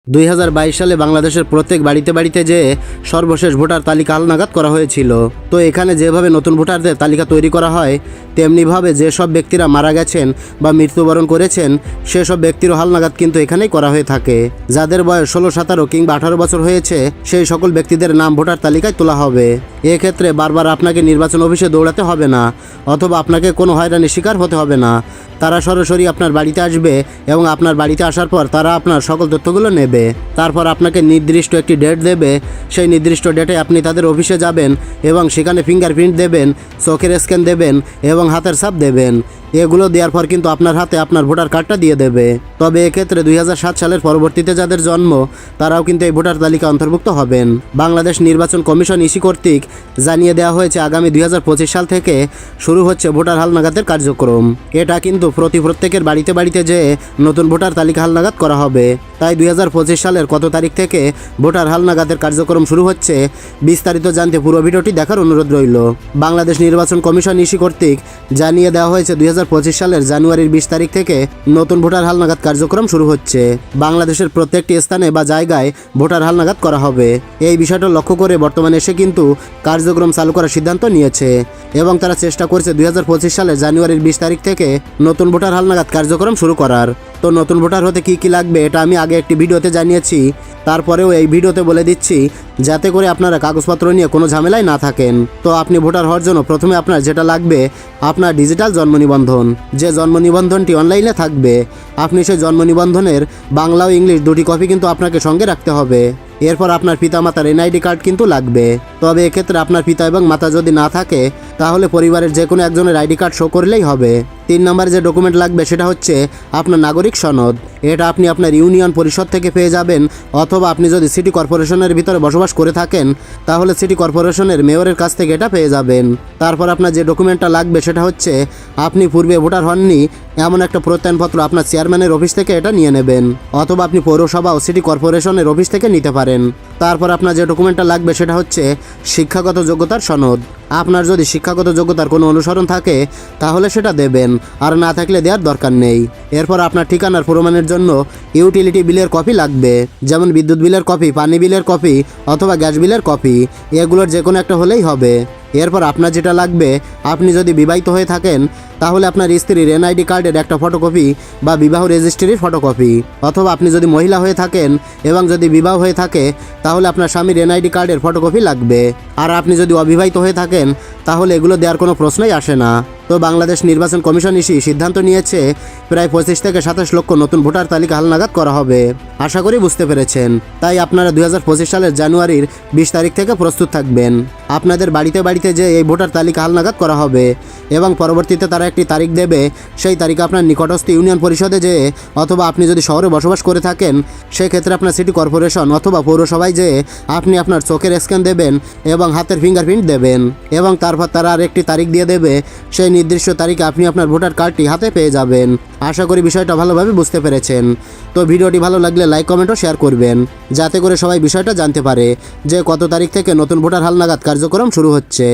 2022 সালে বাংলাদেশের প্রত্যেক বাড়িতে বাড়িতে যে সর্বশেষ ভোটার তালিকা হালনাগাদ করা হয়েছিল। তো এখানে যেভাবে নতুন ভোটারদের তালিকা তৈরি করা হয়, তেমনিভাবে যেসব ব্যক্তিরা মারা গেছেন বা মৃত্যুবরণ করেছেন সেসব ব্যক্তিরও হালনাগাদ কিন্তু এখানেই করা হয়ে থাকে। যাদের বয়স 16, 17 কিংবা 18 বছর হয়েছে সেই সকল ব্যক্তিদের নাম ভোটার তালিকায় তোলা হবে। এক্ষেত্রে বারবার আপনাকে নির্বাচন অফিসে দৌড়াতে হবে না, অথবা আপনাকে কোনো হয়রানির শিকার হতে হবে না। তারা সরাসরি আপনার বাড়িতে আসবে এবং আপনার বাড়িতে আসার পর তারা আপনার সকল তথ্যগুলো নেবে। তারপর আপনাকে নির্দিষ্ট একটি ডেট দেবে। সেই নির্দিষ্ট ডেটে আপনি তাদের অফিসে যাবেন এবং সেখানে ফিঙ্গারপ্রিন্ট দেবেন, চোখের স্ক্যান দেবেন এবং হাতের ছাপ দেবেন। এগুলো দেওয়ার পর কিন্তু আপনার হাতে আপনার ভোটার কার্ডটা দিয়ে দেবে। তবে এক্ষেত্রে 2007 সালের পরবর্তীতে যাদের জন্ম তারাও কিন্তু এই ভোটার তালিকা অন্তর্ভুক্ত হবেন। বাংলাদেশ নির্বাচন কমিশন ইসি কর্তৃক জানিয়ে দেওয়া হয়েছে আগামী 2025 সাল থেকে শুরু হচ্ছে ভোটার হালনাগাদের কার্যক্রম। এটা কিন্তু প্রত্যেকের বাড়িতে বাড়িতে যেয়ে নতুন ভোটার তালিকা হালনাগাদ করা হবে। তাই 2025 সালের কত তারিখ থেকে ভোটার হালনাগাদের কার্যক্রম শুরু হচ্ছে বিস্তারিত জানতে পুরো ভিডিওটি দেখার অনুরোধ রইল। বাংলাদেশ নির্বাচন কমিশন ইসি কর্তৃক জানিয়ে দেওয়া হয়েছে 2025 সালের জানুয়ারির 20 তারিখ থেকে নতুন ভোটার হালনাগাদ কার্যক্রম শুরু হচ্ছে। বাংলাদেশের প্রত্যেকটি স্থানে বা জায়গায় ভোটার হালনাগাদ করা হবে। এই বিষয়টা লক্ষ্য করে বর্তমানে এসে কিন্তু কার্যক্রম চালু করার সিদ্ধান্ত নিয়েছে এবং তারা চেষ্টা করছে 2025 সালের জানুয়ারির 20 তারিখ থেকে নতুন ভোটার হালনাগাদ কার্যক্রম শুরু করার। তো নতুন ভোটার হতে কি লাগবে এটা আমি আগে একটি ভিডিওতে জানিয়েছি, তারপরেও এই ভিডিওতে বলে দিচ্ছি যাতে করে আপনারা কাগজপত্র নিয়ে কোনো ঝামেলায় না থাকেন। তো আপনি ভোটার হওয়ার জন্য প্রথমে আপনার যেটা লাগবে আপনার ডিজিটাল জন্ম নিবন্ধন। যে জন্ম নিবন্ধনটি অনলাইনে থাকবে, আপনি সেই জন্ম নিবন্ধনের বাংলা ও ইংলিশ দুটি কপি কিন্তু আপনাকে সঙ্গে রাখতে হবে। এরপর আপনার পিতামাতার এনআইডি কার্ড কিন্তু লাগবে। তবে এক্ষেত্রে আপনার পিতা এবং মাতা যদি না থাকে তাহলে পরিবারের যে কোনো একজনের আইডি কার্ড শো করলেই হবে। 3 নম্বরে যে ডকুমেন্ট লাগবে সেটা হচ্ছে আপনার নাগরিক সনদ। এটা আপনি আপনার ইউনিয়ন পরিষদ থেকে পেয়ে যাবেন, অথবা আপনি যদি সিটি কর্পোরেশনের ভিতরে বসবাস করে থাকেন তাহলে সিটি কর্পোরেশনের মেয়রের কাছ থেকে এটা পেয়ে যাবেন। তারপর আপনার যে ডকুমেন্টটা লাগবে সেটা হচ্ছে আপনি পূর্বে ভোটার হননি এমন একটা প্রত্যয়নপত্র আপনার চেয়ারম্যানের অফিস থেকে এটা নিয়ে নেবেন, অথবা আপনি পৌরসভা ও সিটি কর্পোরেশনের অফিস থেকে নিতে পারেন। তারপর আপনার যে ডকুমেন্টটা লাগবে সেটা হচ্ছে শিক্ষাগত যোগ্যতার সনদ। আপনার যদি শিক্ষাগত যোগ্যতার কোনো অনুসরণ থাকে তাহলে সেটা দেবেন, আর না থাকলে দেওয়ার দরকার নেই। এরপর আপনার ঠিকানার প্রমাণের জন্য ইউটিলিটি বিলের কপি লাগবে, যেমন বিদ্যুৎ বিলের কপি, পানি বিলের কপি অথবা গ্যাস বিলের কপি। এগুলোর যে কোনো একটা হলেই হবে। এরপর আপনার যেটা লাগবে, আপনি যদি বিবাহিত হয়ে থাকেন তাহলে আপনার স্ত্রীর এনআইডি কার্ডের একটা ফটোকপি বা বিবাহ রেজিস্ট্রির ফটোকপি, অথবা আপনি যদি মহিলা হয়ে থাকেন এবং যদি বিবাহ হয়ে থাকে তাহলে আপনার স্বামীর এনআইডি কার্ডের ফটোকপি লাগবে। আর আপনি যদি অবিবাহিত হয়ে থাকেন তাহলে এগুলো দেওয়ার কোনো প্রশ্নই আসে না। তো বাংলাদেশ নির্বাচন কমিশন ইসি সিদ্ধান্ত নিয়েছে প্রায় 25 থেকে 27 লক্ষ নতুন ভোটার তালিকা হালনাগাদ করা হবে। আশা করি বুঝতে পেরেছেন। তাই আপনারা 2025 সালের জানুয়ারির 20 তারিখ থেকে প্রস্তুত থাকবেন। আপনাদের বাড়িতে বাড়িতে যে এই ভোটার তালিকা হালনাগাদ করা হবে এবং পরবর্তীতে তারা একটি তারিখ দেবে। সেই তারিখে আপনার নিকটস্থ ইউনিয়ন পরিষদে যেয়ে, অথবা আপনি যদি শহরে বসবাস করে থাকেন সেক্ষেত্রে আপনার সিটি কর্পোরেশন অথবা পৌরসভায় যেয়ে আপনি আপনার চোখের স্ক্যান দেবেন এবং হাতের ফিঙ্গারপ্রিন্ট দেবেন এবং তারপর তারা আর একটি তারিখ দিয়ে দেবে। সেই নির্দিষ্ট তারিখে আপনি আপনার ভোটার কার্ডটি হাতে পেয়ে যাবেন। আশা করি বিষয়টা ভালোভাবে বুঝতে পেরেছেন। তো ভিডিওটি ভালো লাগলে লাইক, কমেন্ট ও শেয়ার করবেন যাতে করে সবাই বিষয়টা জানতে পারে যে কত তারিখ থেকে নতুন ভোটার হালনাগাদ কার্যক্রম শুরু হচ্ছে।